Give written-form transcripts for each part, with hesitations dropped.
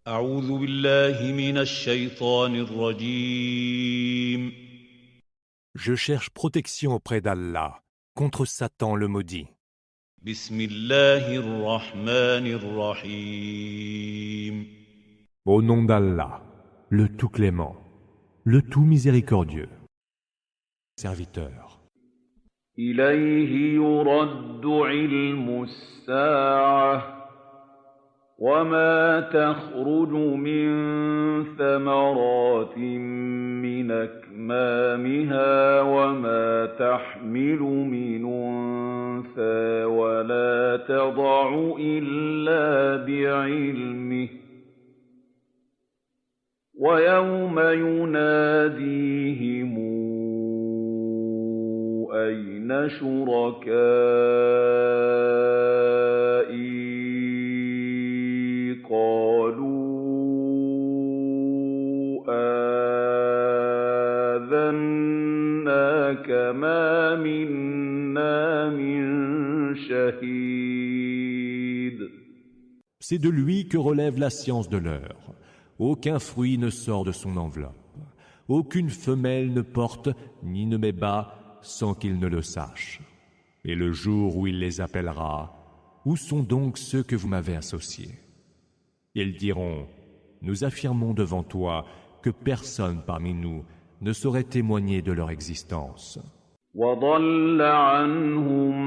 أعوذ بالله من الشيطان الرجيم. Je cherche protection auprès d'Allah contre Satan le maudit. بسم الله الرحمن الرحيم. Au nom d'Allah, le tout clément, le tout miséricordieux. Serviteur. إليه يرد علم الساعة وما تخرج من ثمرات من أكمامها وما تحمل من أنثى ولا تضع إلا بعلمه ويوم يناديهم أين شركائي قالوا آذناك ما منا من شهيد. C'est de lui que relève la science de l'heure. Aucun fruit ne sort de son enveloppe. Aucune femelle ne porte ni ne met bas sans qu'il ne le sache. Et le jour où il les appellera, où sont donc ceux que vous m'avez associés? Ils diront, nous affirmons devant toi que personne parmi nous ne saurait témoigner de leur existence. وضل عنهم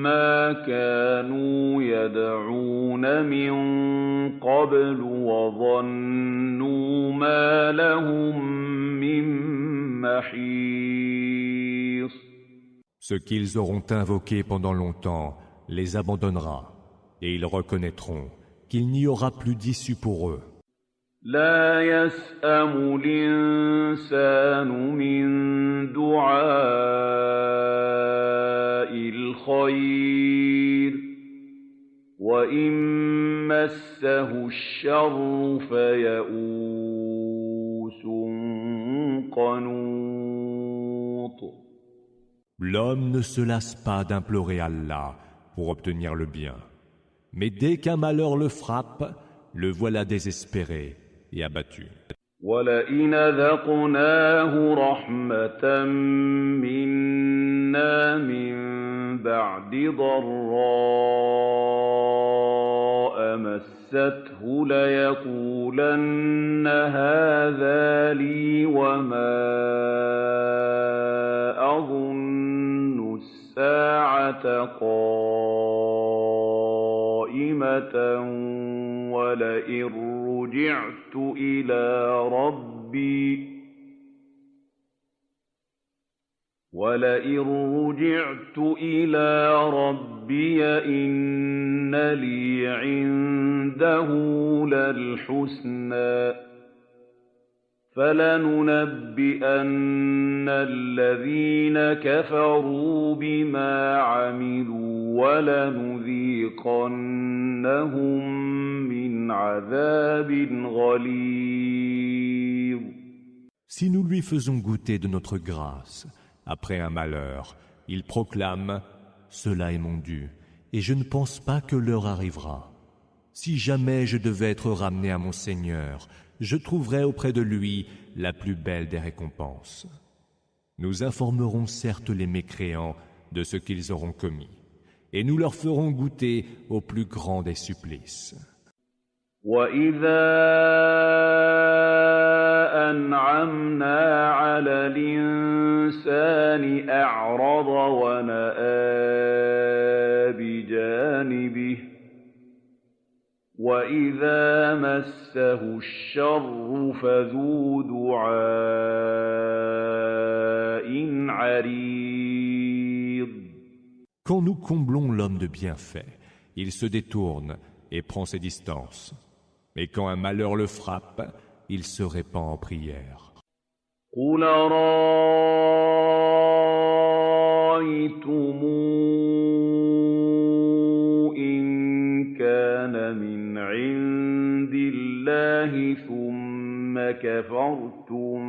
ما كانوا يدعون من قبل وظنوا ما لهم من محيص. Ce qu'ils auront invoqué pendant longtemps les abandonnera, et ils reconnaîtront qu'il n'y aura plus d'issue pour eux. لا يسأم الإنسان من دعاء الخير وإن مسه الشر فيئوس قنوط. L'homme ne se lasse pas d'implorer Allah pour obtenir le bien. Mais dès qu'un malheur le frappe, le voilà désespéré et abattu. وَلَئِنْ أَذَقْنَاهُ رَحْمَةً مِنَّا مِن بَعْدِ ضَرَّاءَ مَسَّتْهُ لَيَقُولَنَّ هَٰذَا لِي وَمَا أَظُنُّ السَّاعَةَ قَائِمَةً ولئن رجعت إلى ربي إن لي عنده للحسنى فلننبئن الذين كفروا بما عملوا ولنذيقنهم من عذاب غليظ. Si nous lui faisons goûter de notre grâce, après un malheur, il proclame « Cela est mon dû, et je ne pense pas que l'heure arrivera. Si jamais je devais être ramené à mon Seigneur, je trouverai auprès de lui la plus belle des récompenses. Nous informerons certes les mécréants de ce qu'ils auront commis, et nous leur ferons goûter au plus grand des supplices. وَإِذَا أَنْعَمْنَا عَلَى الْإِنسَانِ أَعْرَضَ وَنَأَىٰ بِجَانِبِهِ وَإِذَا مَسَّهُ الشَّرُّ فَذُو دُعَاءٍ عَرِيضٍ. Quand nous comblons l'homme de bienfaits, il se détourne et prend ses distances. Mais quand un malheur le frappe, il se répand en prière. قُلْ أَرَأَيْتُمْ إِن كَانَ مِنْ عِندِ اللَّهِ ثُمَّ كَفَرْتُم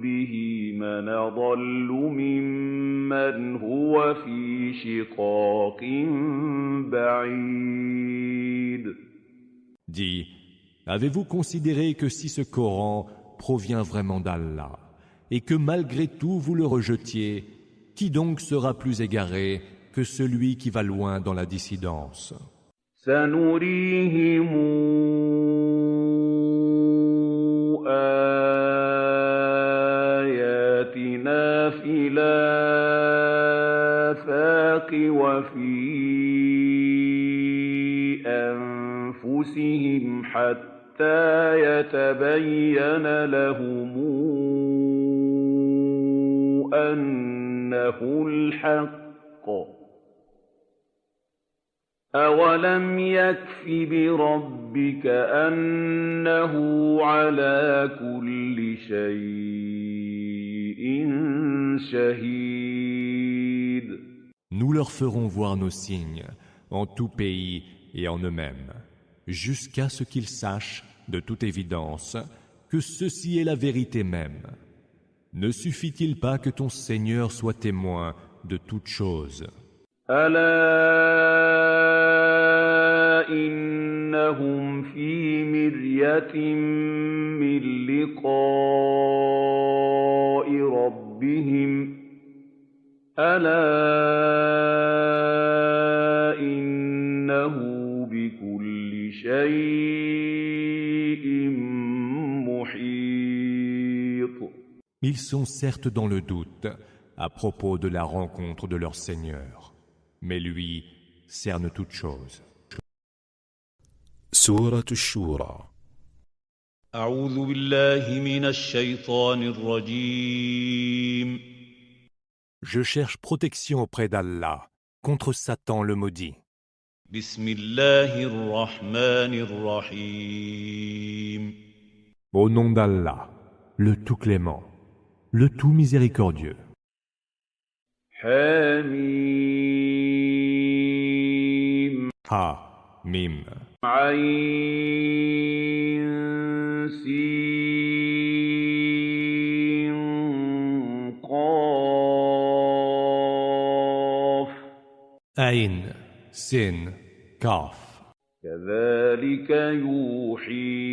بِهِ مَنْ أَضَلُّ مِمَّنْ هُوَ فِي شِقَاقٍ بَعِيدٍ. Dis, Avez-vous considéré que si ce Coran provient vraiment d'Allah, et que malgré tout vous le rejetiez, qui donc sera plus égaré que celui qui va loin dans la dissidence? سنريهم آياتنا في الآفاق وفي أنفسهم حتى يتبين لهم أنه الحق أَوَلَمْ يَكْفِ بِرَبِّكَ أَنَّهُ عَلَىٰ كُلِّ شَيْءٍ شَهِيدٌ. Nous leur ferons voir nos signes en tout pays et en eux-mêmes, jusqu'à ce qu'ils sachent, de toute évidence, que ceci est la vérité même. Ne suffit-il pas que ton Seigneur soit témoin de toutes choses? أَلَا إِنَّهُمْ فِي مِرْيَةٍ مِّن لِّقَاءِ رَبِّهِمْ أَلَا إِنَّهُ بِكُلِّ شَيْءٍ مُّحِيطٌ. Ils sont certes dans le doute à propos de la rencontre de leur Seigneur, mais lui cerne toutes choses. سورة الشورى. أعوذ بالله من الشيطان الرجيم. Je cherche protection auprès d'Allah contre Satan le maudit. بسم الله الرحمن الرحيم. Au nom d'Allah, le tout clément, le tout miséricordieux. حميم Ha, Mim. عين سين قاف Ain, Sin, Kaf. كذلك يوحي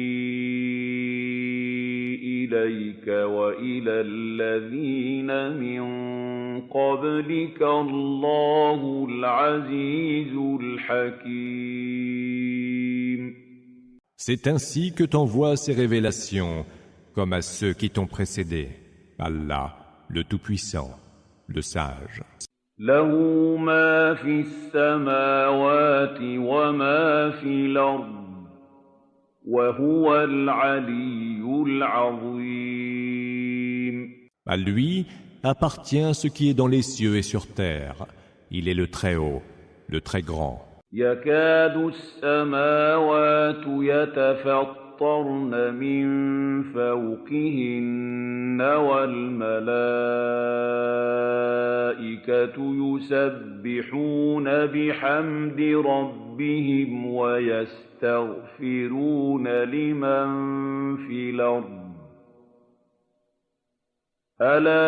إليك وإلى الذين من قبلك الله العزيز الحكيم. C'est ainsi que t'envoie ces révélations, comme à ceux qui t'ont précédé. Allah, le Tout-Puissant, le Sage. له ما في السماوات وما في الأرض وهو العلي العظيم. À lui appartient ce qui est dans les cieux et sur terre. Il est le Très-Haut, le Très-Grand. يكاد السماوات يتفطرن من فوقهن والملائكة يسبحون بحمد ربهم ويستغفرون لمن في الأرض ألا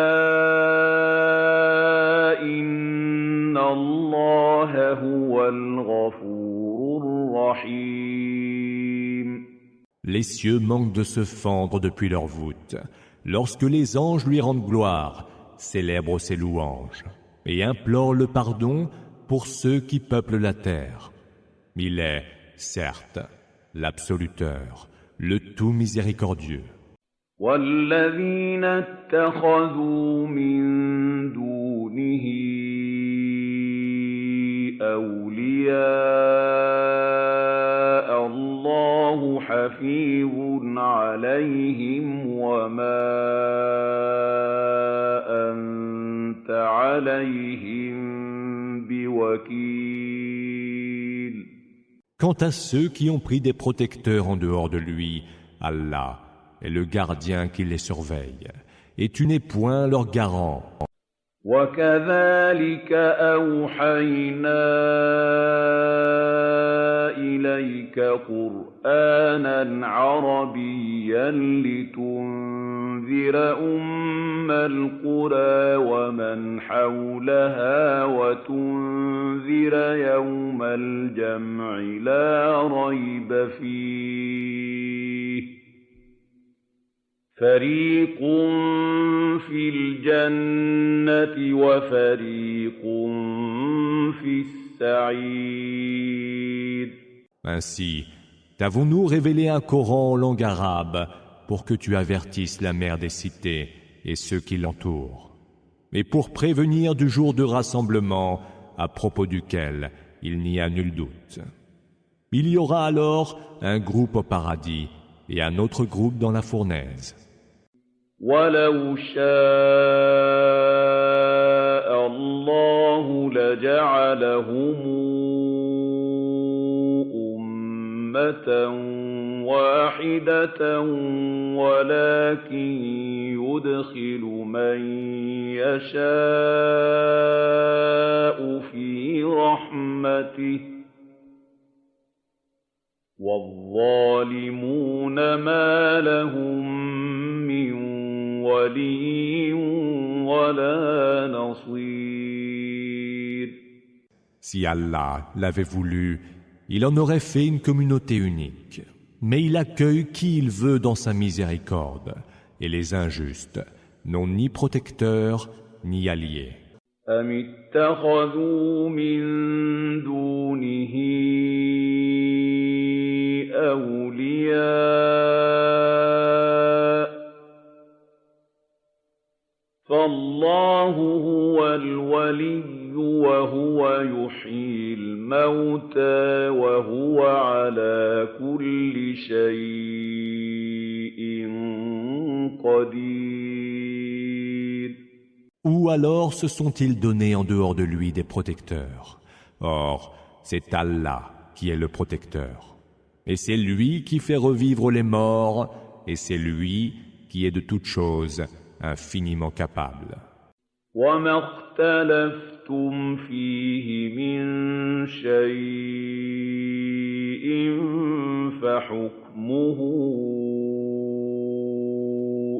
إن الله هو الغفور الرحيم. Les cieux manquent de se fendre depuis leur voûte. Lorsque les anges lui rendent gloire, célèbrent ses louanges et implorent le pardon pour ceux qui peuplent la terre. Il est, certes, l'absoluteur, le tout miséricordieux. والذين اتخذوا من دونه أولياء الله حفيظ عليهم وما أنت عليهم بوكيل. Quant à ceux qui ont pris des protecteurs en dehors de lui, Allah est le gardien qui les surveille, et tu n'es point leur garant. وكذلك أوحينا إليك قرآنا عربيا لتنذر أم القرى ومن حولها وتنذر يوم الجمع لا ريب فيه فَرِيقٌ فِي الْجَنَّةِ وَفَرِيقٌ فِي السَّعِيرِ. Ainsi, t'avons-nous révélé un Coran en langue arabe pour que tu avertisses la mère des cités et ceux qui l'entourent, et pour prévenir du jour de rassemblement à propos duquel il n'y a nul doute. Il y aura alors un groupe au paradis et un autre groupe dans la fournaise. وَلَوْ شَاءَ اللَّهُ لَجَعَلَهُمْ أُمَّةً وَاحِدَةً وَلَكِن يُدْخِلُ مَن يَشَاءُ فِي رَحْمَتِهِ ۚ وَالظَّالِمُونَ مَا لَهُم مِّن وَلِيٍّ وَلَا نَصِيرٍ. Si Allah l'avait voulu, il en aurait fait une communauté unique. Mais il accueille qui il veut dans sa miséricorde, et les injustes n'ont ni protecteur ni allié. أَمِ اتَّخَذُوا مِن دُونِهِ أَوْلِيَاءَ ۖ فَاللَّهُ هُوَ الْوَلِيُّ وَهُوَ يُحْيِي الْمَوْتَىٰ وَهُوَ عَلَىٰ كُلِّ شَيْءٍ قَدِيرٌ. Ou alors se sont-ils donnés en dehors de lui des protecteurs? Or, c'est Allah qui est le protecteur. Et c'est lui qui fait revivre les morts, et c'est lui qui est de toutes choses infiniment capable. وَمَا اخْتَلَفْتُمْ فِيهِ مِن شَيْءٍ فَحُكْمُهُ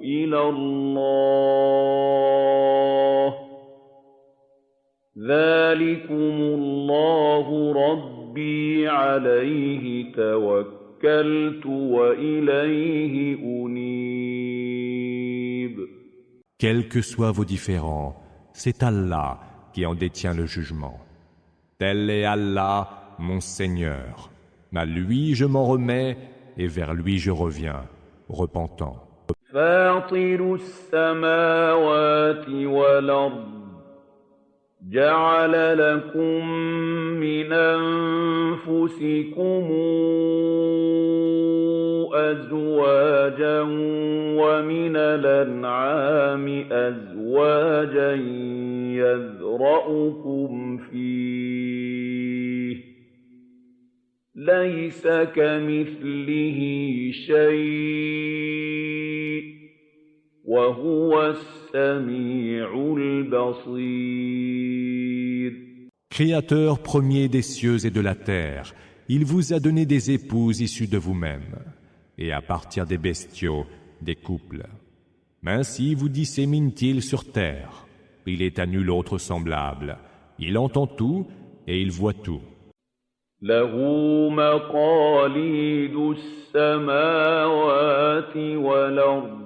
إِلَى اللَّهِ ۚ ذَٰلِكُمُ اللَّهُ رَبِّي عَلَيْهِ تَوَكَّلْتُ وَإِلَيْهِ أُنِيبُ. Quels que soient vos différends, c'est Allah qui en détient le jugement. Tel est Allah, mon Seigneur. À lui je m'en remets et vers lui je reviens, repentant. فَاطِرُ السَّمَاوَاتِ وَالْأَرْضِ جَعَلَ لَكُم مِّنْ أَنفُسِكُمْ أَزْوَاجًا وَمِنَ الْأَنْعَامِ أَزْوَاجًا يَذْرَؤُكُمْ فِيهِ ۚ لَيْسَ كَمِثْلِهِ شَيْءٌ وَهُوَ السَّمِيعُ الْبَصِيرُ. Créateur premier des cieux et de la terre, il vous a donné des épouses issues de vous-même, et à partir des bestiaux, des couples. Ainsi vous dissémine-t-il sur terre. Il est à nul autre semblable. Il entend tout et il voit tout. لَهُ مَقَالِيدُ السَّمَاوَاتِ وَالْأَرْضِ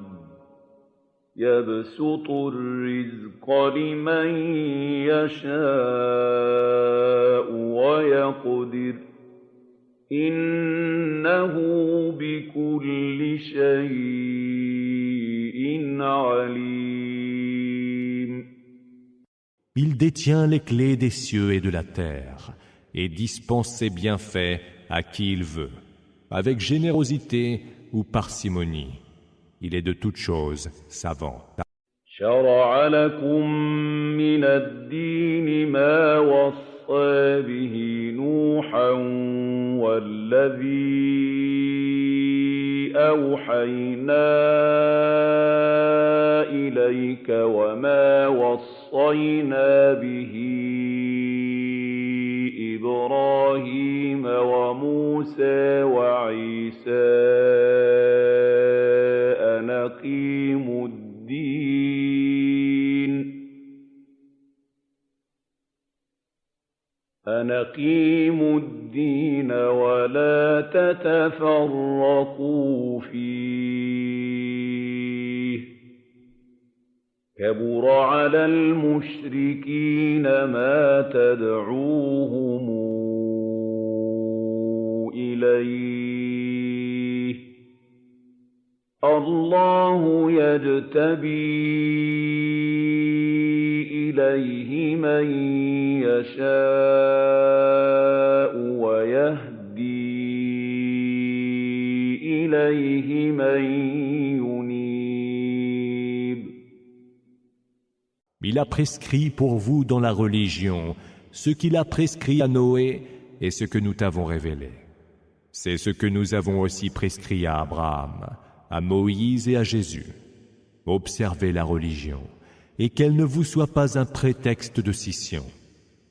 يَبْسُطُ الرِّزْقَ لِمَن يَشَاءُ وَيَقْدِرُ ۚ إِنَّهُ بِكُلِّ شَيْءٍ عَلِيمٌ. Il détient les clés des cieux et de la terre et dispense ses bienfaits à qui il veut, avec générosité ou parcimonie. Il est de toutes choses savant. شَرَعَ لَكُم مِّنَ الدِّينِ مَا وَصَّىٰ بِهِ نُوحًا وَالَّذِي أَوْحَيْنَا إِلَيْكَ وَمَا وَصَّيْنَا بِهِ إِبْرَاهِيمَ وَمُوسَىٰ وَعِيسَىٰ أَنْ أَقِيمُوا الدِّينَ وَلَا تَتَفَرَّقُوا فِيهِ كبر على المشركين ما تدعوهم إليه الله يجتبي إليه من يشاء ويهدي إليه من ينيب. Il a prescrit pour vous dans la religion ce qu'il a prescrit à Noé et ce que nous t'avons révélé. C'est ce que nous avons aussi prescrit à Abraham, à Moïse et à Jésus. Observez la religion et qu'elle ne vous soit pas un prétexte de scission.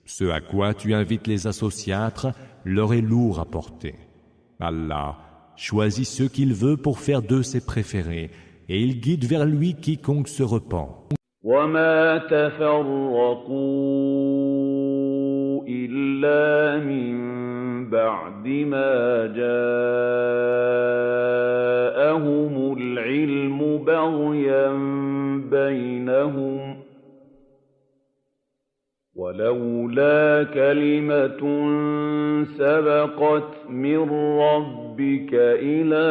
Ce à quoi tu invites les associatres leur est lourd à porter. Allah choisit ceux qu'il veut pour faire d'eux ses préférés et il guide vers lui quiconque se repent. وما تفرقوا إلا من بعد ما جاءهم العلم بغيا بينهم ولولا كلمة سبقت من ربك إلى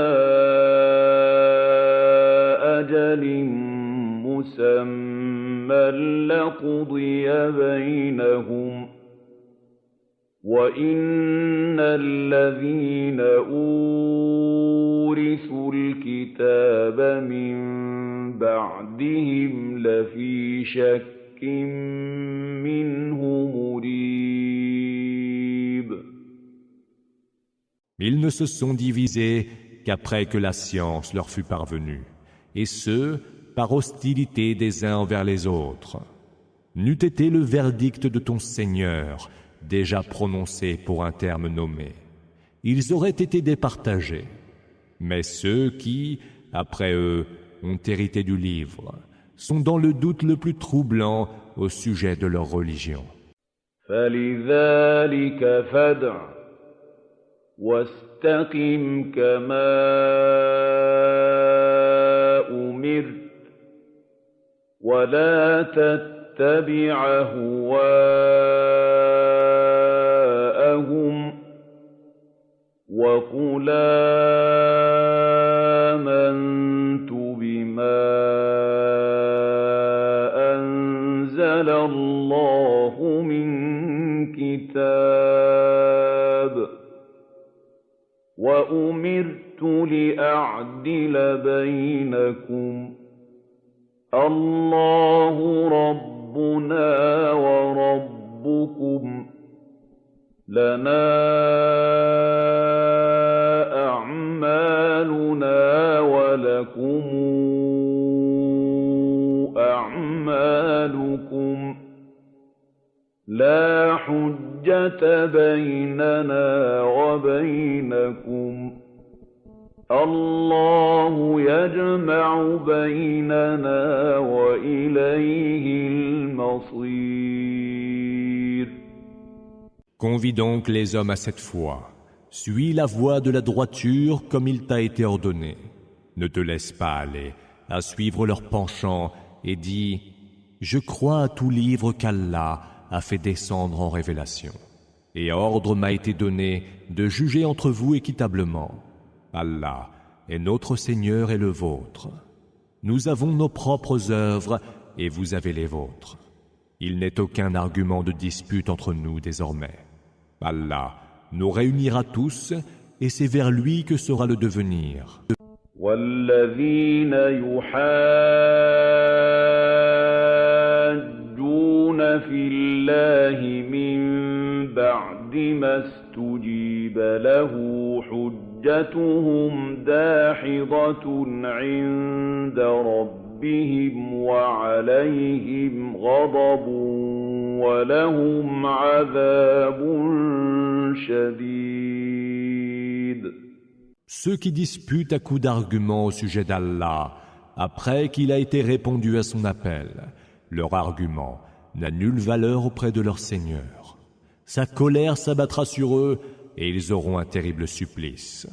أجل مسمى لقضي بينهم وإن الذين أورثوا الكتاب من بعدهم لفي شك منه مريب. Ils ne se sont divisés qu'après que la science leur fut parvenue, et ce, par hostilité des uns envers les autres. N'eût été le verdict de ton Seigneur déjà prononcé pour un terme nommé, ils auraient été départagés. Mais ceux qui, après eux, ont hérité du livre, sont dans le doute le plus troublant au sujet de leur religion. فَلِذَلِكَ فَادْعُ وَاسْتَقِمْ كَمَا أُمِرْتَ وَلَا تَتَّبِعْ أَهْوَاءَهُمْ وَقُلْ آمَنْتُ بِمَا أَنزَلَ اللَّهُ مِنْ كِتَابٍ وَأُمِرْتُ لِأَعْدِلَ بَيْنَكُمْ الله ربنا وربكم لنا أعمالنا ولكم أعمالكم لا حجة بيننا وبينكم الله يجمع بيننا وإليه المصير. Convie donc les hommes à cette foi. Suis la voie de la droiture comme il t'a été ordonné. Ne te laisse pas aller à suivre leurs penchants et dis « Je crois à tout livre qu'Allah a fait descendre en révélation. Et ordre m'a été donné de juger entre vous équitablement. Allah est notre Seigneur et le vôtre. Nous avons nos propres œuvres et vous avez les vôtres. Il n'est aucun argument de dispute entre nous désormais. Allah nous réunira tous et c'est vers lui que sera le devenir. والذين يحاجون في الله من بعد ما استجيب له حجتهم داحضة عند ربهم وعليهم غضب ولهم عذاب شديد. Ceux qui disputent à coups d'arguments au sujet d'Allah, après qu'il a été répondu à son appel, leur argument n'a nulle valeur auprès de leur Seigneur. Sa colère s'abattra sur eux et ils auront un terrible supplice.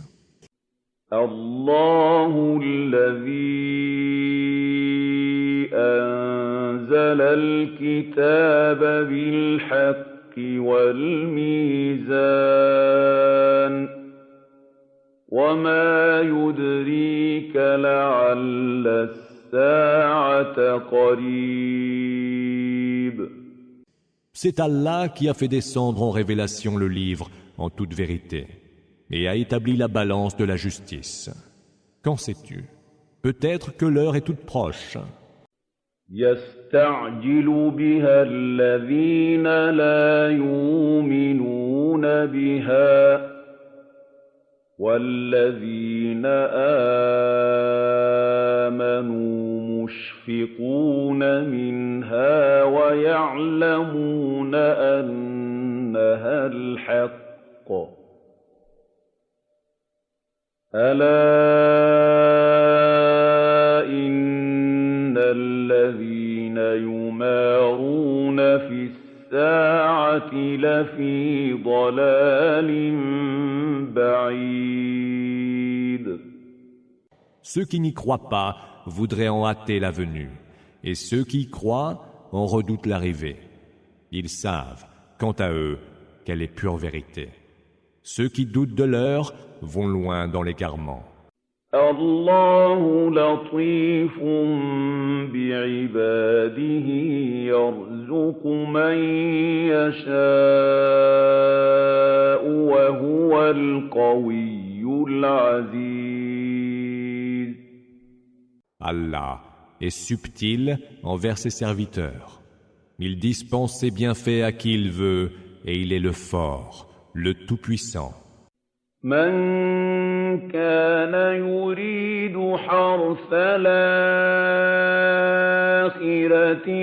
الله الذي وأنزل الكتاب بالحق والميزان وما يدريك لعل الساعة قريب. C'est Allah qui a fait descendre en révélation le livre en toute vérité et a établi la balance de la justice. Qu'en sais-tu? Peut-être que l'heure est toute proche. يستعجل بها الذين لا يؤمنون بها والذين آمنوا مشفقون منها ويعلمون أنها الحق ألا إن الذين يمارون في الساعة لفي ضلال بعيد. Ceux qui n'y croient pas voudraient en hâter la venue, et ceux qui y croient en redoutent l'arrivée. Ils savent, quant à eux, qu'elle est pure vérité. Ceux qui doutent de l'heure vont loin dans l'égarement. الله لطيف بعباده يرزق من يشاء وهو القوي العزيز. Allah est subtil envers ses serviteurs. Il dispense ses bienfaits à qui il veut et il est le fort, le tout-puissant. من كان يريد حرث الآخرة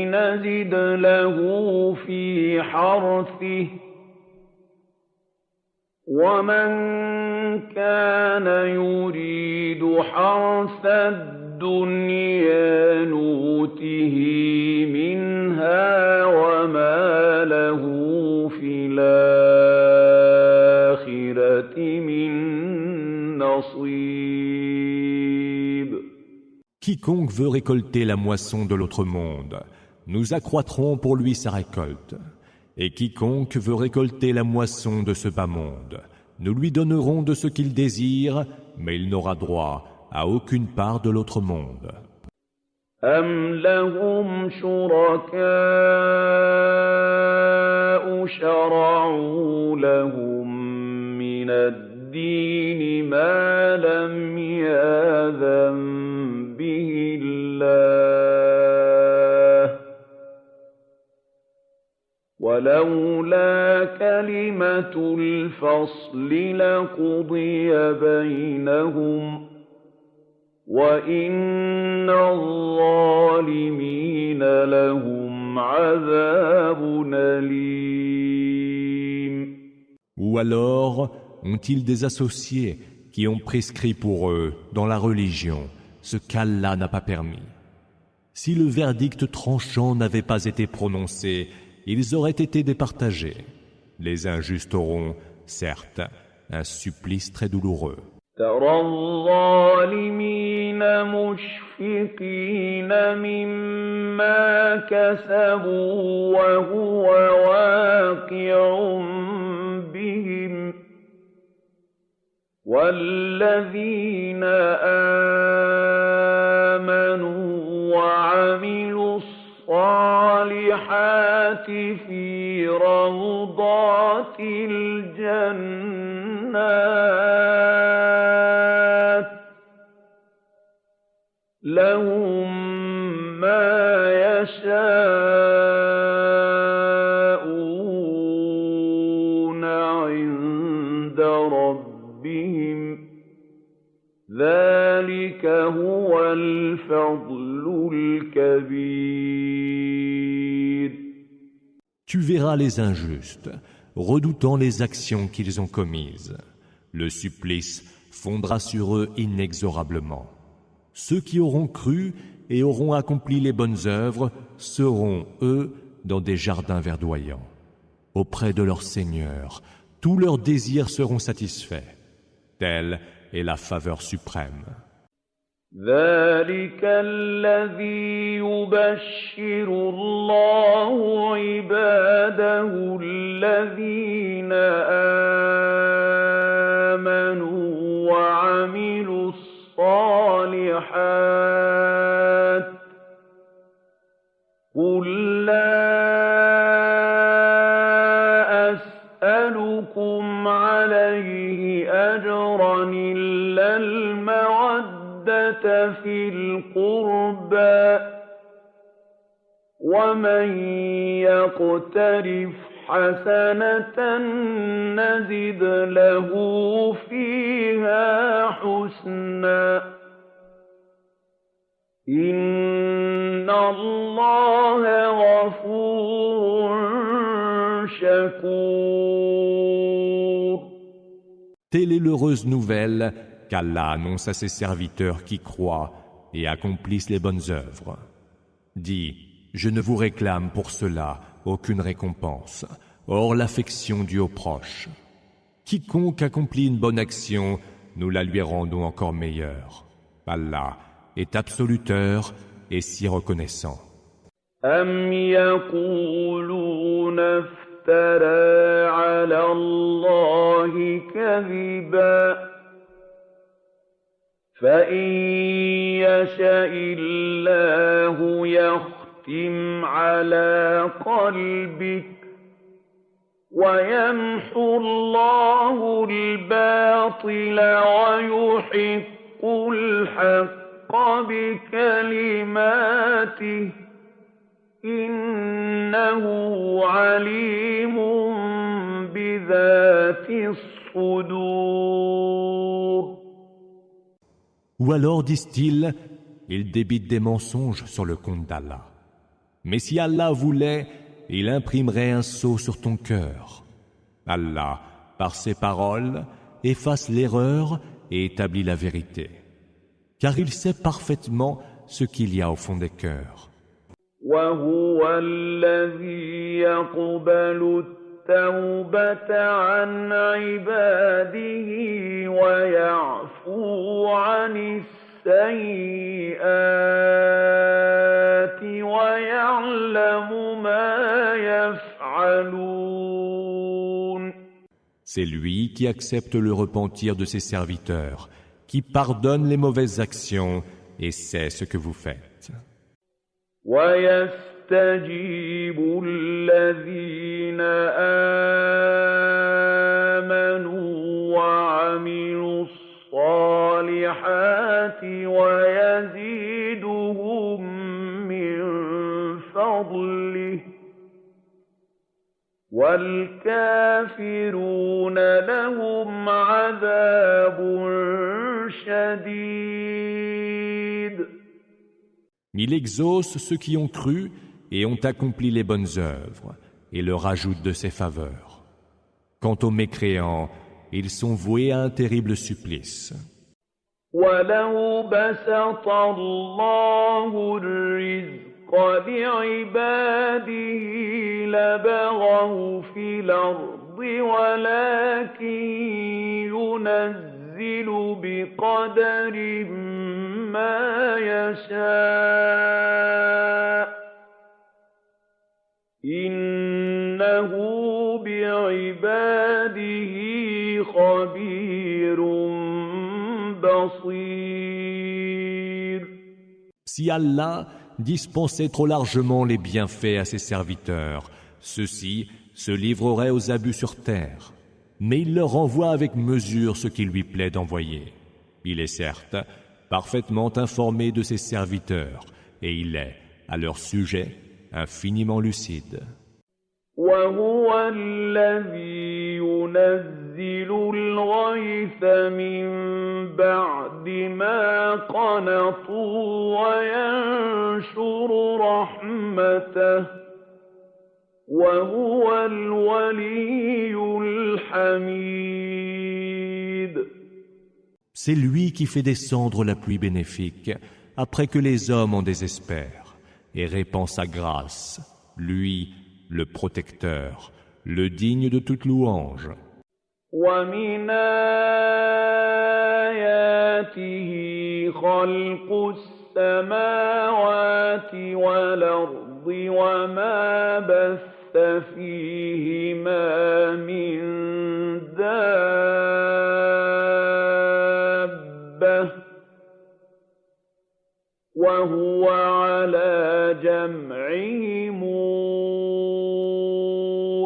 نزد له في حرثه ومن كان يريد حرث الدنيا نوته منها وما له في الآخرة من نصيب. Quiconque veut récolter la moisson de l'autre monde, nous accroîtrons pour lui sa récolte. Et quiconque veut récolter la moisson de ce bas monde, nous lui donnerons de ce qu'il désire, mais il n'aura droit à aucune part de l'autre monde. أَمْ لَهُمْ شُرَكَاءُ شَرَعُوا لَهُم مِّنَ الدِّينِ مَا لَمْ يَأْذَن بِهِ اللَّهُ وَلَوْلَا كَلِمَةُ الْفَصْلِ لَقُضِيَ بَيْنَهُمْ وَإِنَّ الظَّالِمِينَ لَهُمْ عَذَابٌ أَلِيمٌ. Ou alors ont-ils des associés qui ont prescrit pour eux dans la religion ce qu'Allah n'a pas permis? Si le verdict tranchant n'avait pas été prononcé, ils auraient été départagés. Les injustes auront, certes, un supplice très douloureux. ترى الظالمين مشفقين مما كسبوا وهو واقع بهم والذين آمنوا وعملوا الصالحات في روضات الجنات لهم ما يشاءون عند ربهم ذلك هو الفضل الكبير. Tu verras les injustes, redoutant les actions qu'ils ont commises. Le supplice fondra sur eux inexorablement. Ceux qui auront cru et auront accompli les bonnes œuvres seront, eux, dans des jardins verdoyants. Auprès de leur Seigneur, tous leurs désirs seront satisfaits. Telle est la faveur suprême. ذلك الذي يبشر الله عباده الذين آمنوا وعملوا الصالحات قل لا أسألكم عليه أجرا إلا المودة في القربى ومن يقترف حسنة نزد له فيها حسنا إن الله غفور شكور. Telle est l'heureuse nouvelle qu'Allah annonce à ses serviteurs qui croient et accomplissent les bonnes œuvres. Dis, je ne vous réclame pour cela aucune récompense, hors l'affection due aux proches. Quiconque accomplit une bonne action, nous la lui rendons encore meilleure. Allah est absoluteur et si reconnaissant. أم يقولون افترى على الله كذبا فإن يشأ الله يختم على قلبك ويمحو الله الباطل ويحق الحق بكلماته إنه عليم بذات الصدور. Ou alors, disent-ils, ils débitent des mensonges sur le compte d'Allah. Mais si Allah voulait, il imprimerait un sceau sur ton cœur. Allah, par ses paroles, efface l'erreur et établit la vérité. Car il sait parfaitement ce qu'il y a au fond des cœurs. وهو الذي يقبل التوبة عن عباده ويعفو عن السيئات ويعلم ما يفعلون. C'est lui qui accepte le repentir de ses serviteurs, qui pardonne les mauvaises actions et sait ce que vous faites. ويستجيب الذين آمنوا وعملوا الصالحات ويزيدهم من فضله والكافرون لهم عذاب شديد. Il exauce ceux qui ont cru et ont accompli les bonnes œuvres et leur ajoute de ses faveurs. Quant aux mécréants, ils sont voués à un terrible supplice. وَلَوْ بَسَطَ اللَّهُ الرِّزْقَ لِعِبَادِهِ لَبَغَوْا فِي الْأَرْضِ وَلَكِن يُنَزِّلُ بِقَدَرٍ مَا يَشَاءُ إِنَّهُ بِعِبَادِهِ خَبِيرٌ بَصِيرٌ. Si Allah dispensait trop largement les bienfaits à ses serviteurs, ceux-ci se livreraient aux abus sur terre. Mais il leur envoie avec mesure ce qu'il lui plaît d'envoyer. Il est certes parfaitement informé de ses serviteurs, et il est, à leur sujet, infiniment lucide. وهو الذي ينزل الغيث من بعد ما قنطوا وينشر رحمته وهو الولي الحميد. C'est lui qui fait descendre la pluie bénéfique après que les hommes en désespèrent et répand sa grâce, lui, le protecteur, le digne de toute louange. ومن آياته خلق السماوات والأرض وما بث فيهما من دابة وهو على جمعهم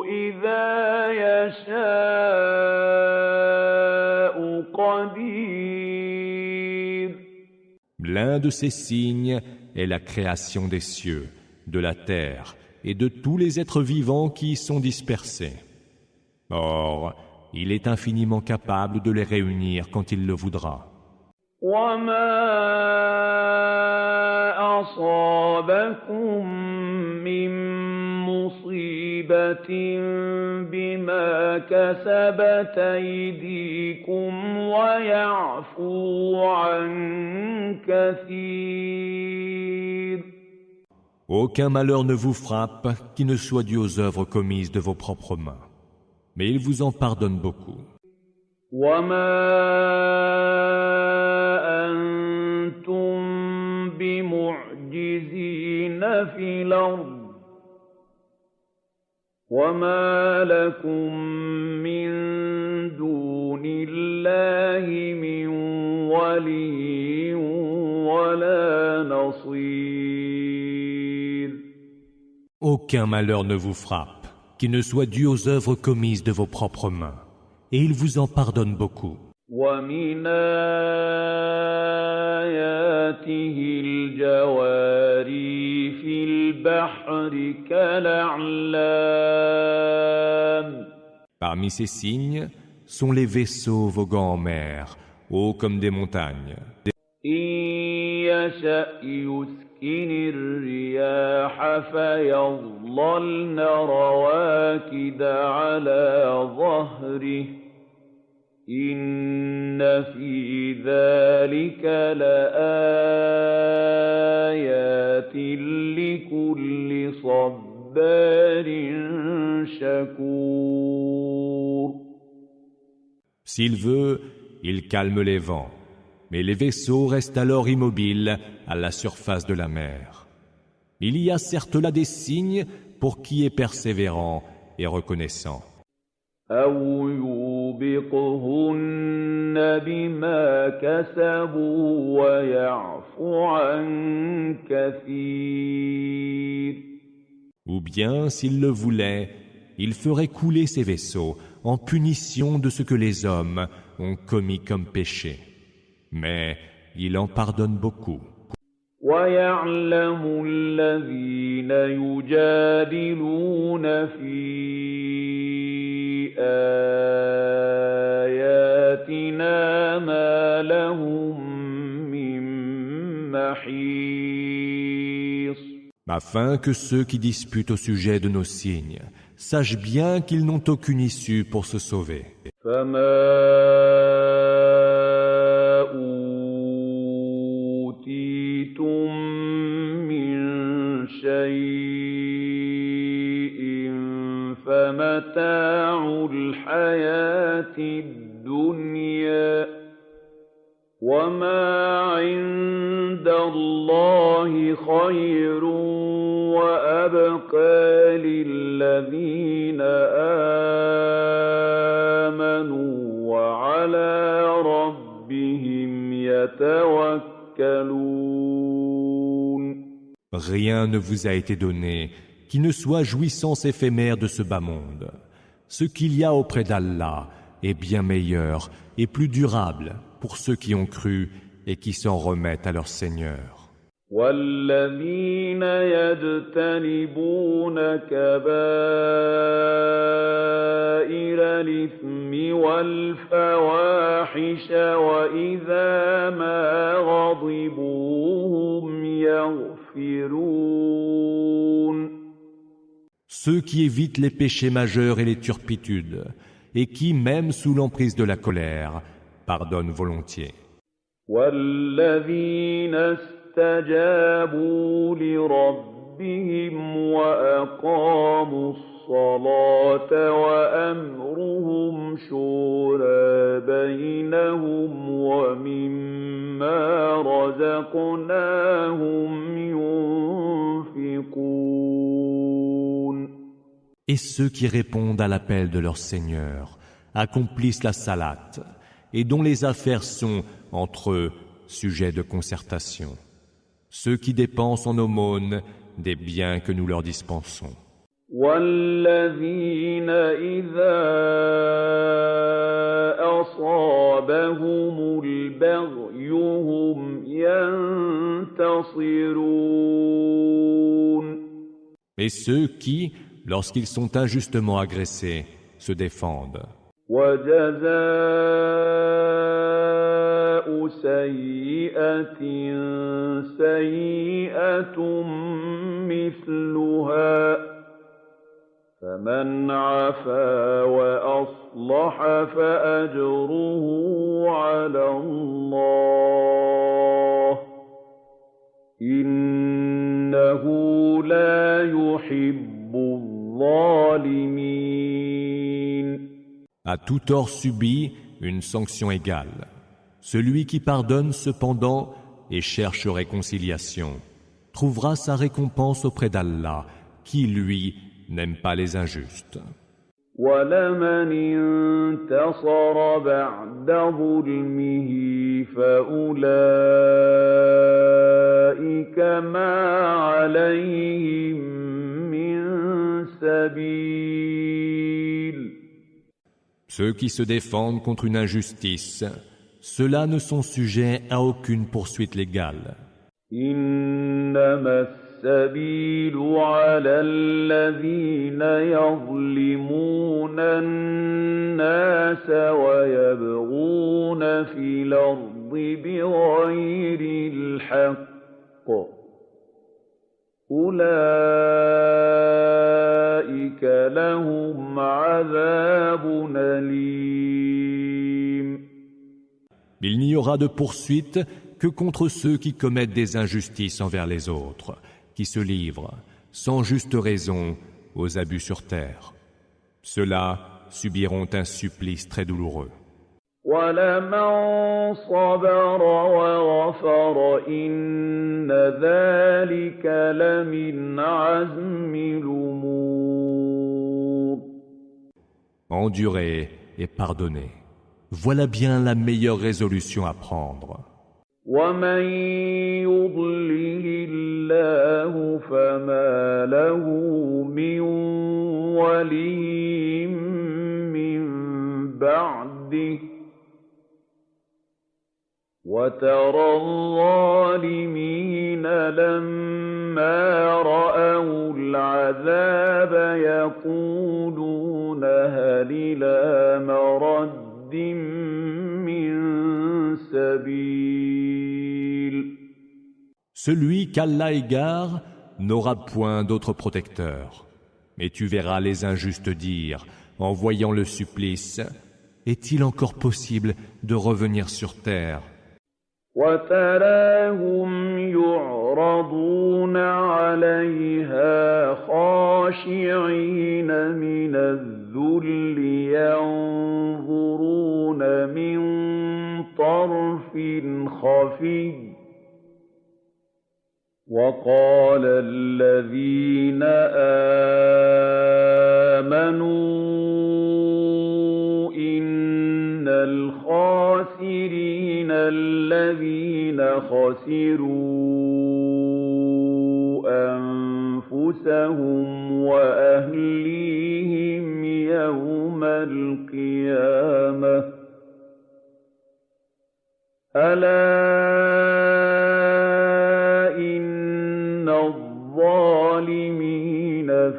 إذا يشاء قدير. L'un de ces signes est la création des cieux, de la terre et de tous les êtres vivants qui y sont dispersés. Or, il est infiniment capable de les réunir quand il le voudra. وما أصابكم من مصيبة بما كسبت أيديكم ويعفو عن كثير. Aucun malheur ne vous frappe qui ne soit dû aux œuvres commises de vos propres mains. Mais il vous en pardonne beaucoup. وما أنتم بمعجزين في الأرض وما لكم من دون الله من ولي ولا نصير. Aucun malheur ne vous frappe qui ne soit dû aux œuvres commises de vos propres mains. Et il vous en pardonne beaucoup. ومن آياته الجواري في البحر كالأعلام. Parmi ces signes sont les vaisseaux voguant en mer, hauts comme des montagnes. إن يشأ يسكن الرياح فيظللن رواكد على ظهره إن في ذلك لآيات لكل صبار شكور. S'il veut, il calme les vents, mais les vaisseaux restent alors immobiles à la surface de la mer. Il y a certes là des signes pour qui est persévérant et reconnaissant. أو يوبقهن بما كسبوا ويعفو عن كثير. Ou bien, s'il le voulait, il ferait couler ces vaisseaux en punition de ce que les hommes ont commis comme péché. Mais il en pardonne beaucoup. ويعلم الذين يجادلون في آياتنا ما لهم من محيص. Afin que ceux qui disputent au sujet de nos signes sachent bien qu'ils n'ont aucune issue pour se sauver. فما أوتيتم من شيء فمتاع الحياة الدنيا وما عند الله خير وأبقى للذين آمنوا وعلى ربهم يتوكلون. Rien ne vous a été donné qui ne soit jouissance éphémère de ce bas monde. Ce qu'il y a auprès d'Allah est bien meilleur et plus durable pour ceux qui ont cru et qui s'en remettent à leur Seigneur. والذين يجتنبون كبائر الإثم والفواحش وإذا ما غضبوا هم يغفرون. Ceux qui évitent les péchés majeurs et les turpitudes, et qui, même sous l'emprise de la colère, pardonnent volontiers. والذين استجابوا لربهم وأقاموا الصَّلَاةَ وَأَمْرُهُمْ شُورَىٰ بَيْنَهُمْ وَمِمَّا رَزَقْنَاهُمْ يُنفِقُونَ. Et ceux qui répondent à l'appel de leur Seigneur accomplissent la salate et dont les affaires sont, entre eux, sujets de concertation. Ceux qui dépensent en aumône des biens que nous leur dispensons. وَالَّذِينَ إِذَا أَصَابَهُمُ الْبَغْيُ هُمْ يَنتَصِرُونَ. Et ceux qui, lorsqu'ils sont injustement agressés, se défendent. وَجَزَاءُ سَيِّئَةٍ سَيِّئَةٌ مِثْلُهَا فَمَنْ عَفَا وَأَصْلَحَ فَأَجْرُهُ عَلَى اللَّهِ إِنَّهُ لَا يُحِبُّ الظَّالِمِينَ. À tout tort subi, une sanction égale. Celui qui pardonne cependant et cherche réconciliation trouvera sa récompense auprès d'Allah, qui, lui, n'aime pas les injustes. وَلَمَنِ انتَصَرَ بَعْدَ ظُلْمِهِ فَأُولَٰئِكَ مَا عَلَيْهِم مِّن سَبِيلٍ. Ceux qui se défendent contre une injustice, ceux-là ne sont sujets à aucune poursuite légale. إِنَّمَا السَّبِيلُ عَلَى الَّذِينَ يَظْلِمُونَ النَّاسَ وَيَبْغُونَ فِي الْأَرْضِ بِغَيْرِ الْحَقِّ أُولَٰئِكَ لَهُمْ عَذَابٌ أَلِيمٌ. Il n'y aura de poursuite que contre ceux qui commettent des injustices envers les autres, qui se livrent, sans juste raison, aux abus sur terre. Ceux-là subiront un supplice très douloureux. وَلَمَن صَبَرَ وَغَفَرَ إِنَّ ذَلِكَ لَمِنْ عَزْمِ الْأُمُورِ. Endurer et pardonner, voilà bien la meilleure résolution à prendre. وَمَن يُضْلِلِ اللَّهُ فَمَا لَهُ مِن وَلِيٍّ مِّن بَعْدِهِ وَتَرَى الظَّالِمِينَ لَمَّا رَأَوُا الْعَذَابَ يَقُولُونَ هَلْ إِلَىٰ مَرَدٍّ مِّن سَبِيلٍ. Celui qu'Allah égare n'aura point d'autre protecteur. Mais tu verras les injustes dire, en voyant le supplice, est-il encore possible de revenir sur terre? وَتَرَاهُمْ يُعْرَضُونَ عَلَيْهَا خَاشِعِينَ مِنَ الذُّلِّ يَنظُرُونَ مِن طَرْفٍ خَفِيٍّ وَقَالَ الَّذِينَ آمَنُوا إِنَّ الْخَاسِرِينَ الَّذِينَ خَسِرُوا أَنفُسَهُمْ وَأَهْلِيهِمْ يَوْمَ الْقِيَامَةِ أَلَا إِنَّ الظَّالِمِينَ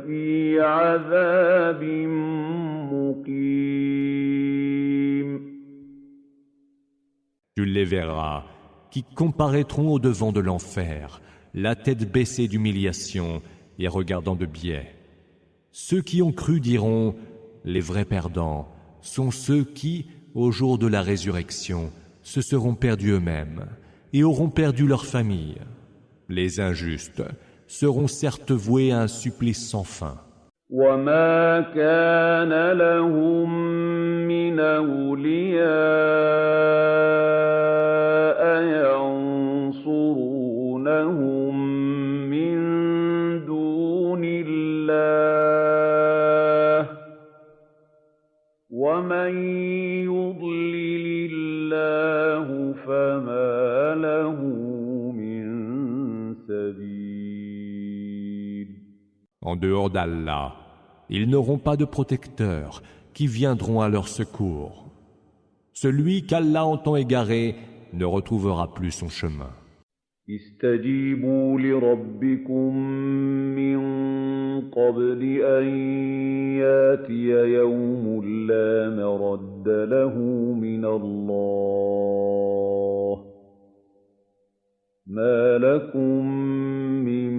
فِي عَذَابٍ مُقِيمٍ. Tu les verras, qui comparaîtront au-devant de l'enfer, la tête baissée d'humiliation et regardant de biais. Ceux qui ont cru diront, les vrais perdants sont ceux qui, au jour de la résurrection, se seront perdus eux-mêmes et auront perdu leur famille. Les injustes seront certes voués à un supplice sans fin. وَمَا كَانَ لَهُم مِّنْ أَوْلِيَاءَ يَنصُرُونَهُم مِّن دُونِ اللَّهِ ۗ وَمَن يُضْلِلِ اللَّهُ فَمَا لَهُ مِن سَبِيلٍ. En dehors d'Allah, ils n'auront pas de protecteurs qui viendront à leur secours. Celui qu'Allah entend égarer ne retrouvera plus son chemin. اسْتَجِيبُوا لِرَبِّكُم مِّن قَبْلِ أَن يَأْتِيَ يَوْمٌ لَّا مَرَدَّ لَهُ مِنَ اللَّهِ ۚ مَا لَكُم مِّن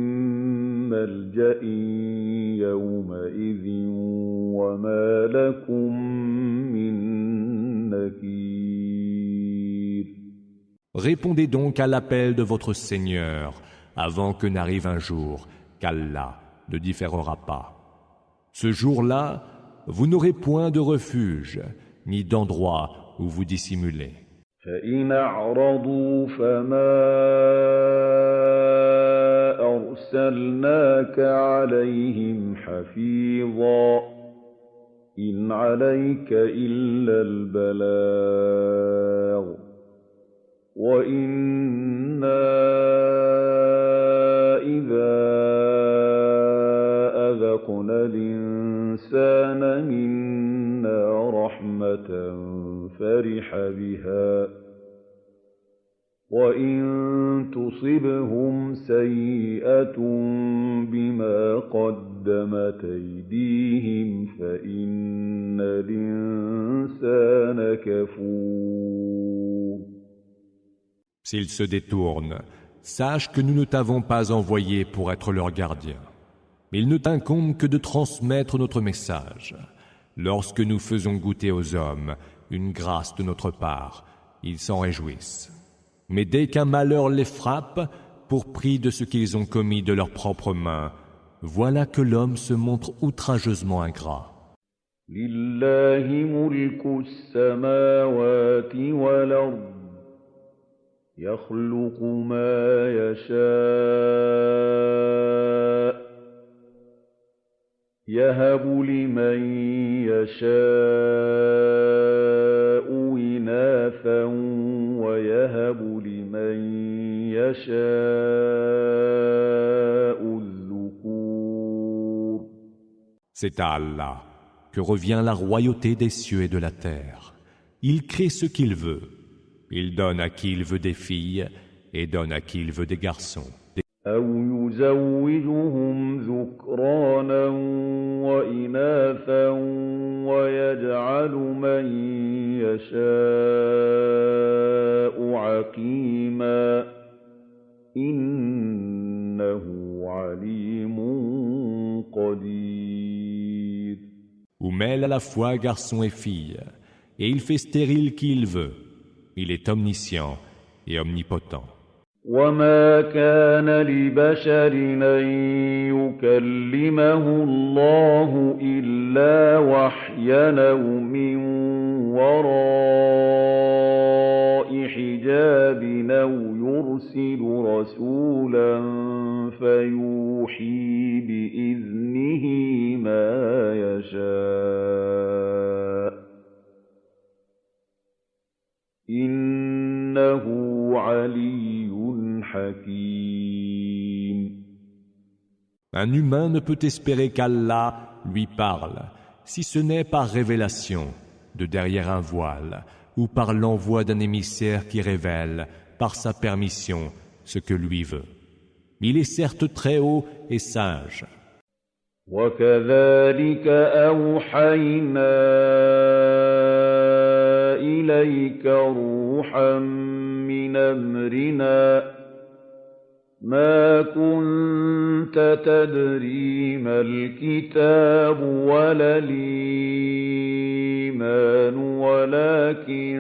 مَّلْجَإٍ يَوْمَئِذٍ وَمَا لَكُم مِّن نَّكِيرٍ. Répondez donc à l'appel de votre Seigneur avant que n'arrive un jour qu'Allah ne différera pas. Ce jour-là, vous n'aurez point de refuge ni d'endroit où vous dissimuler. فَإِنْ أَعْرَضُوا فَمَا أَرْسَلْنَاكَ عَلَيْهِمْ حَفِيظًا ۖ إِنْ عَلَيْكَ إِلَّا الْبَلَاغُ ۗ وَإِنَّا إِذَا أَذَقْنَا الْإِنسَانَ مِنَّا رَحْمَةً فَرِحَ بِهَا ۖ وَإِن تُصِبْهُمْ سَيِّئَةٌ بِمَا قَدَّمَتْ أَيْدِيهِمْ فَإِنَّ الْإِنسَانَ كَفُورٌ. S'ils se détournent, sache que nous ne t'avons pas envoyé pour être leur gardien. Il ne t'incombe que de transmettre notre message. Lorsque nous faisons goûter aux hommes une grâce de notre part, ils s'en réjouissent. Mais dès qu'un malheur les frappe, pour prix de ce qu'ils ont commis de leurs propres mains, voilà que l'homme se montre outrageusement ingrat. لِلَّهِ مُلْكُ السَّمَاوَاتِ وَالْأَرْضِ يَخْلُقُ مَا يَشَاءُ يَهَبُ لِمَن يَشَاءُ إِنَاثًا وَيَهَبُ لِمَن يَشَاءُ الذُّكُورَ. C'est à Allah que revient la royauté des cieux et de la terre. Il crée ce qu'il veut. Il donne à qui il veut des filles et donne à qui il veut des garçons. أَوْ يُزَوِّجُهُمْ ذُكْرَانًا وَإِنَاثًا وَيَجْعَلُ مَن يَشَاءُ عَقِيمًا ۚ إِنَّهُ عَلِيمٌ قَدِيرٌ. Ou mêle à la fois garçons et filles, et il fait stérile qui il veut. Il est omniscient et omnipotent. وَمَا كَانَ لِبَشَرٍ أَن يُكَلِّمَهُ اللَّهُ إِلَّا وَحْيًا أَوْ مِن وَرَاءِ حِجَابٍ أَوْ يُرْسِلُ رَسُولًا فَيُوحِي بِإِذْنِهِ مَا يَشَاءُ ۚ إِنَّهُ عَلِيٌّ حَكِيمٌ. Un humain ne peut espérer qu'Allah lui parle, si ce n'est par révélation, de derrière un voile, ou par l'envoi d'un émissaire qui révèle, par sa permission, ce que lui veut. Il est certes très haut et sage. وَكَذَلِكَ أَوْحَيْنَا إِلَيْكَ رُوحًا مِّنْ أَمْرِنَا مَا كُنتَ تَدْرِي مَا الْكِتَابُ وَلَا الْإِيمَانُ وَلَٰكِن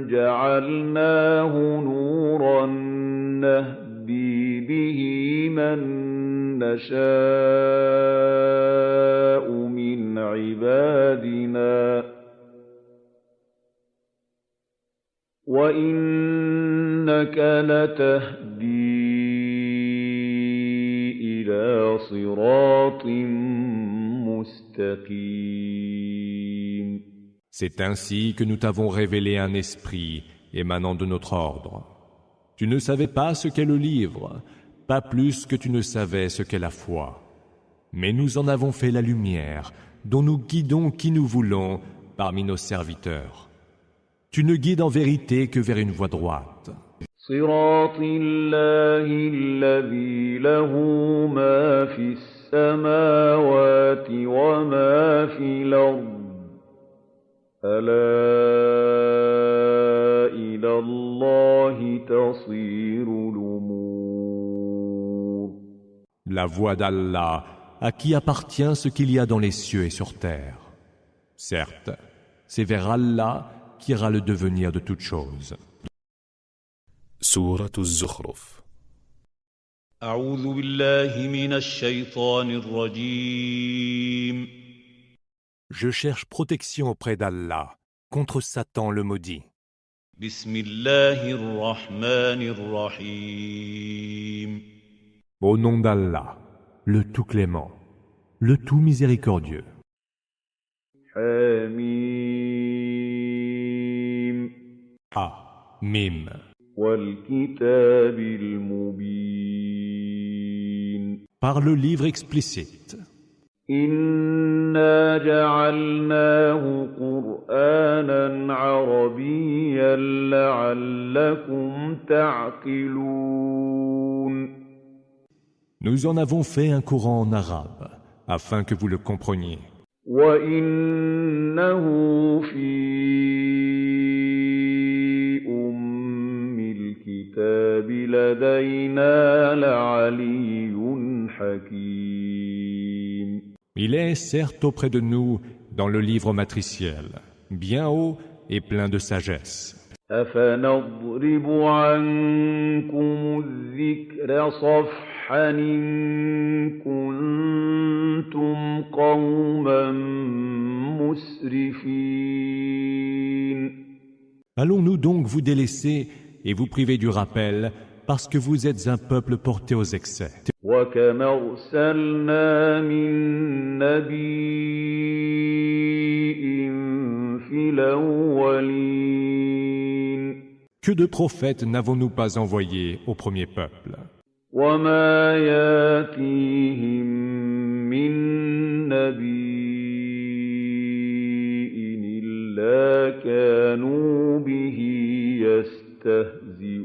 جَعَلْنَاهُ نُورًا نَّهْدِي بِهِ مَن نَّشَاءُ وَإِنَّكَ لَتَهْدِي إِلَىٰ صِرَاطٍ مُّسْتَقِيمٍ. C'est ainsi que nous t'avons révélé un esprit émanant de notre ordre. Tu ne savais pas ce qu'est le livre, pas plus que tu ne savais ce qu'est la foi. Mais nous en avons fait la lumière, dont nous guidons qui nous voulons parmi nos serviteurs. Tu ne guides en vérité que vers une voie droite. صِرَاطِ اللَّهِ الَّذِي لَهُ مَا فِي السَّمَاوَاتِ وَمَا فِي الْأَرْضِ أَلَا إِلَى اللَّهِ تَصِيرُ الْأُمُورُ. La voie d'Allah, à qui appartient ce qu'il y a dans les cieux et sur terre. Certes, c'est vers Allah qu'ira le devenir de toutes choses. سورة الزخرف. أعوذ بالله من الشيطان الرجيم. Je cherche protection auprès d'Allah contre Satan le maudit. بسم الله الرحمن الرحيم. Au nom d'Allah, le tout clément, le tout miséricordieux. حميم. Mim. وَالْكِتَابِ الْمُبِينِ. Par le livre explicite. إِنَّا جَعَلْنَاهُ قُرْآنًا عَرَبِيًّا لَّعَلَّكُمْ تَعْقِلُونَ. Nous en avons fait un Coran en arabe, afin que vous le compreniez. وَإِنَّهُ فِي أُمِّ الْكِتَابِ لَدَيْنَا لَعَلِيٌّ حَكِيمٌ. Il est certes auprès de nous dans le livre matriciel, bien haut et plein de sagesse. أَفَنَضْرِبُ عَنكُمُ الذِّكْرَ صَفْحًا إِن كُنتُمْ قَوْمًا مُّسْرِفِينَ. Allons-nous donc vous délaisser et vous priver du rappel parce que vous êtes un peuple porté aux excès. وَكَمْ أَرْسَلْنَا مِن نَّبِيٍّ فِي الْأَوَّلِينَ. Que de prophètes n'avons-nous pas envoyés au premier peuple? وَمَا يَأْتِيهِم مِّن نَّبِيٍّ إِلَّا كَانُوا بِهِ يَسْتَهْزِئُونَ.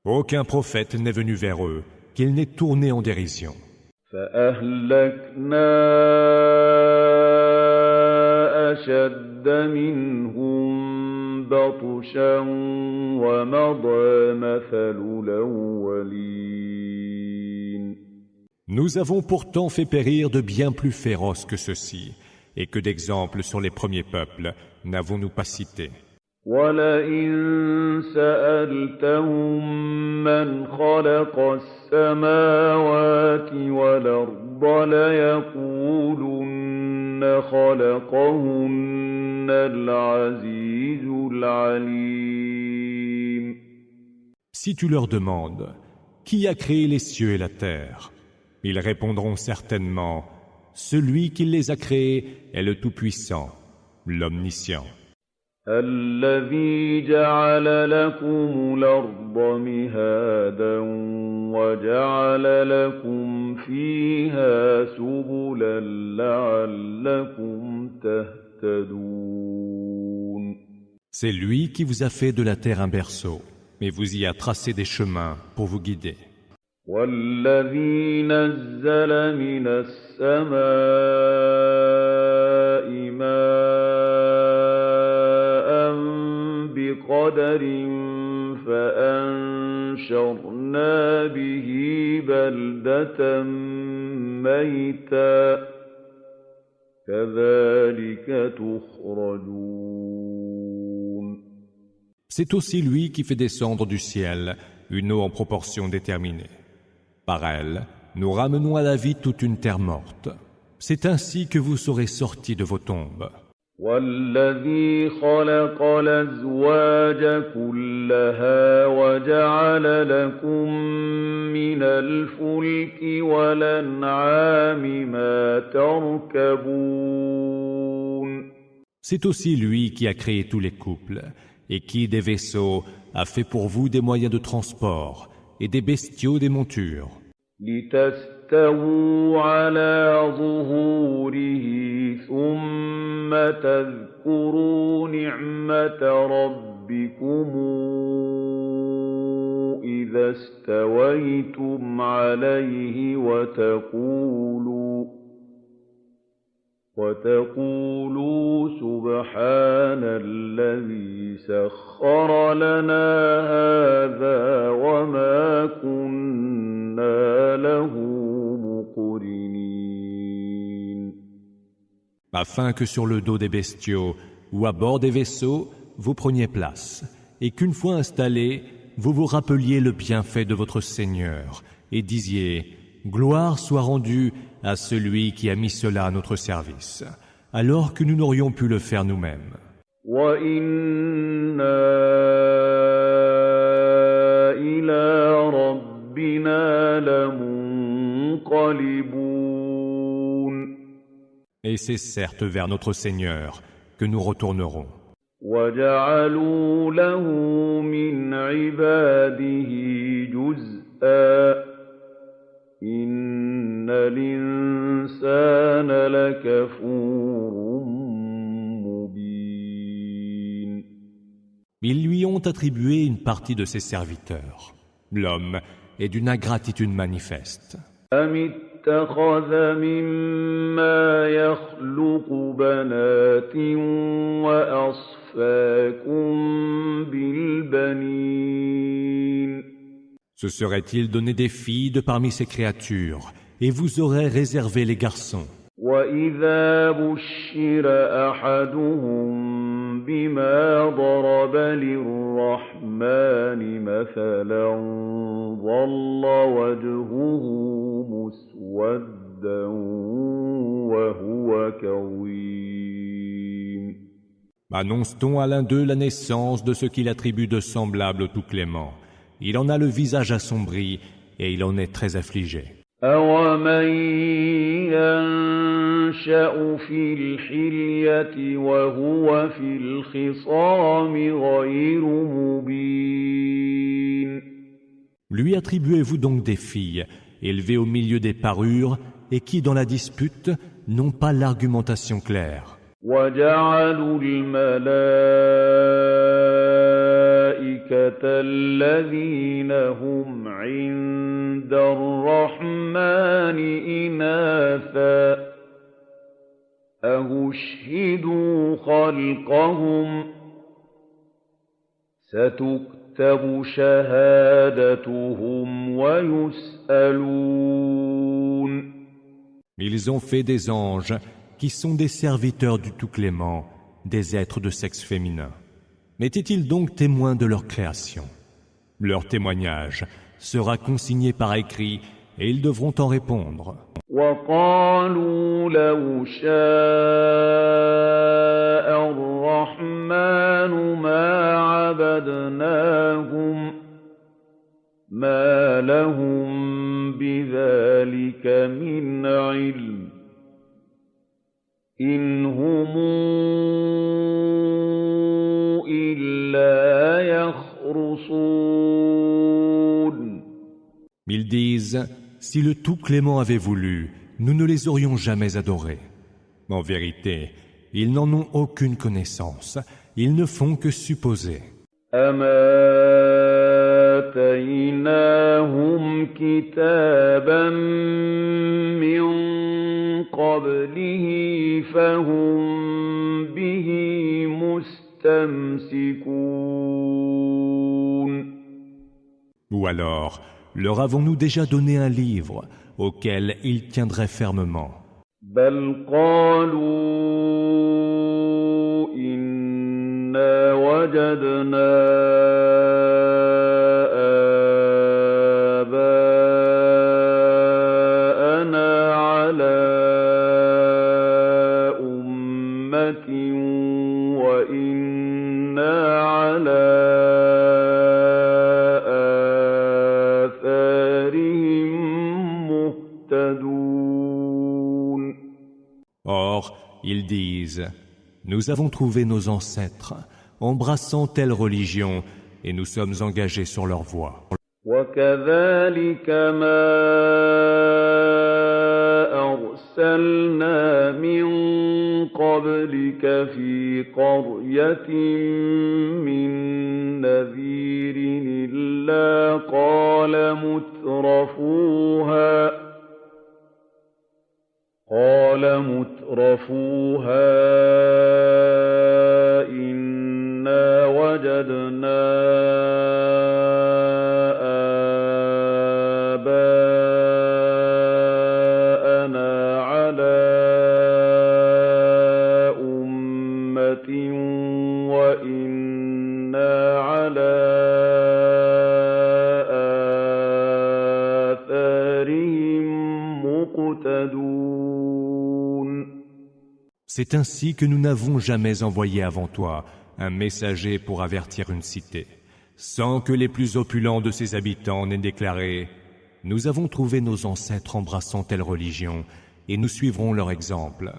Aucun prophète n'est venu vers eux, qu'il n'ait tourné en dérision. فَأَهْلَكْنَا أَشَدَّ مِنْهُم بَطْشًا وَمَضَىٰ مَثَلُ الْأَوَّلِينَ. Nous avons pourtant fait périr de bien plus féroces que ceux-ci, et que d'exemples sur les premiers peuples n'avons-nous pas cités. وَلَئِن سَأَلْتَهُم مَّنْ خَلَقَ السَّمَاوَاتِ وَالْأَرْضَ لَيَقُولُنَّ خَلَقَهُنَّ الْعَزِيزُ الْعَلِيمُ. Si tu leur demandes, qui a créé les cieux et la terre? Ils répondront certainement, celui qui les a créés est le Tout-Puissant, l'Omniscient. الَّذِي جَعَلَ لَكُمُ الْأَرْضَ مِهَادًا وَجَعَلَ لَكُمْ فِيهَا سُبُلًا لَّعَلَّكُمْ تَهْتَدُونَ. C'est lui qui vous a fait de la terre un berceau, mais vous y a tracé des chemins pour vous guider. وَالَّذِي نَزَّلَ مِنَ السَّمَاءِ مَاءً بِقَدَرٍ فَأَنشَرْنَا بِهِ بَلْدَةً مَّيْتًا كَذَلِكَ تُخْرَجُونَ. C'est aussi lui qui fait descendre du ciel une eau en proportion déterminée. Par elle, nous ramenons à la vie toute une terre morte. C'est ainsi que vous serez sortis de vos tombes. وَالَّذِي خَلَقَ الْأَزْوَاجَ كُلَّهَا وَجَعَلَ لَكُم مِّنَ الْفُلْكِ وَالْأَنْعَامِ مَا تَرْكَبُونَ C'est aussi lui qui a créé tous les couples et qui, des vaisseaux, a fait pour vous des moyens de transport et des bestiaux des montures. لِتَسْتَوُوا عَلَىٰ ظُهُورِهِ ثُمَّ تَذْكُرُوا نِعْمَةَ رَبِّكُمْ إِذَا اسْتَوَيْتُمْ عَلَيْهِ وَتَقُولُوا سُبْحَانَ الَّذِي سَخَّرَ لَنَا هَٰذَا وَمَا كُنَّا لَهُ مُقْرِنِينَ Afin que sur le dos des bestiaux ou à bord des vaisseaux, vous preniez place, et qu'une fois installés, vous vous rappeliez le bienfait de votre Seigneur, et disiez « Gloire soit rendue à celui qui a mis cela à notre service, alors que nous n'aurions pu le faire nous-mêmes. » وَإِنَّا إِلَىٰ رَبِّنَا لَمُنقَلِبُونَ Et c'est certes vers notre Seigneur que nous retournerons. وَجَعَلُوا لَهُ مِنْ عِبَادِهِ جُزْءًا إِنَّ الْإِنسَانَ لَكَفُورٌ مُّبِينٌ Ils lui ont attribué une partie de ses serviteurs. L'homme est d'une ingratitude manifeste. أَمِ اتَّخَذَ مِمَّا يَخْلُقُ بَنَاتٍ وَأَصْفَاكُم بِالْبَنِينَ Se serait-il donné des filles de parmi ses créatures, et vous aurez réservé les garçons? وَإِذَا بُشِّرَ أَحَدُهُم بِمَا ضَرَبَ لِلرَّحْمَٰنِ مَثَلًا ظَلَّ وَجْهُهُ مُسْوَدًّا وَهُوَ كَظِيمٌ Annonce-t-on à l'un d'eux la naissance de ce qu'il attribue de semblable au Tout-Clément? Il en a le visage assombri et il en est très affligé. أَوَمَن يَنشَأُ فِي الْحِلْيَةِ وَهُوَ فِي الْخِصَامِ غَيْرُ مُبِينٍ Lui attribuez-vous donc des filles, élevées au milieu des parures, et qui, dans la dispute, n'ont pas l'argumentation claire? وَجَعَلُوا الْمَلَائِكَةَ الَّذِينَ هُمْ عِندَ الرَّحْمَٰنِ إِنَاثًا أَشْهِدُوا خَلْقَهُمْ ۚ سَتُكْتَبُ شَهَادَتُهُمْ وَيُسْأَلُونَ Ils ont fait des anges qui sont des serviteurs du Tout-Clément, des êtres de sexe féminin. Étaient-ils donc témoins de leur création? Leur témoignage sera consigné par écrit et ils devront en répondre. وَقَالُوا لَوْ شَاءَ الرَّحْمَٰنُ مَا عَبَدْنَاهُم مَّا لَهُم بِذَٰلِكَ مِنْ عِلْمٍ إِنْ هُمْ إِلَّا يَخْرُصُونَ Ils disent, si le Tout-Clément avait voulu, nous ne les aurions jamais adorés. En vérité, ils n'en ont aucune connaissance, ils ne font que supposer. أَمَا آتَيْنَاهُمْ كِتَابًا مِّن قَبْلِهِ فَهُم بِهِ مُسْتَمْسِكُونَ Ou alors, leur avons-nous déjà donné un livre auquel ils tiendraient fermement? بَلْ قَالُوا إِنَّا وَجَدْنَا آبَاءَنَا عَلَىٰ أُمَّةٍ ils disent « Nous avons trouvé nos ancêtres embrassant telle religion et nous sommes engagés sur leur voie. » وَكَذَلِكَ مَا أَرْسَلْنَا مِن قَبْلِكَ فِي قَرْيَةٍ مِّن نَّذِيرٍ إِلَّا قَالَ مُتْرَفُوهَا إِنَّا وَجَدْنَا C'est ainsi que nous n'avons jamais envoyé avant toi un messager pour avertir une cité, sans que les plus opulents de ses habitants n'aient déclaré « Nous avons trouvé nos ancêtres embrassant telle religion et nous suivrons leur exemple ».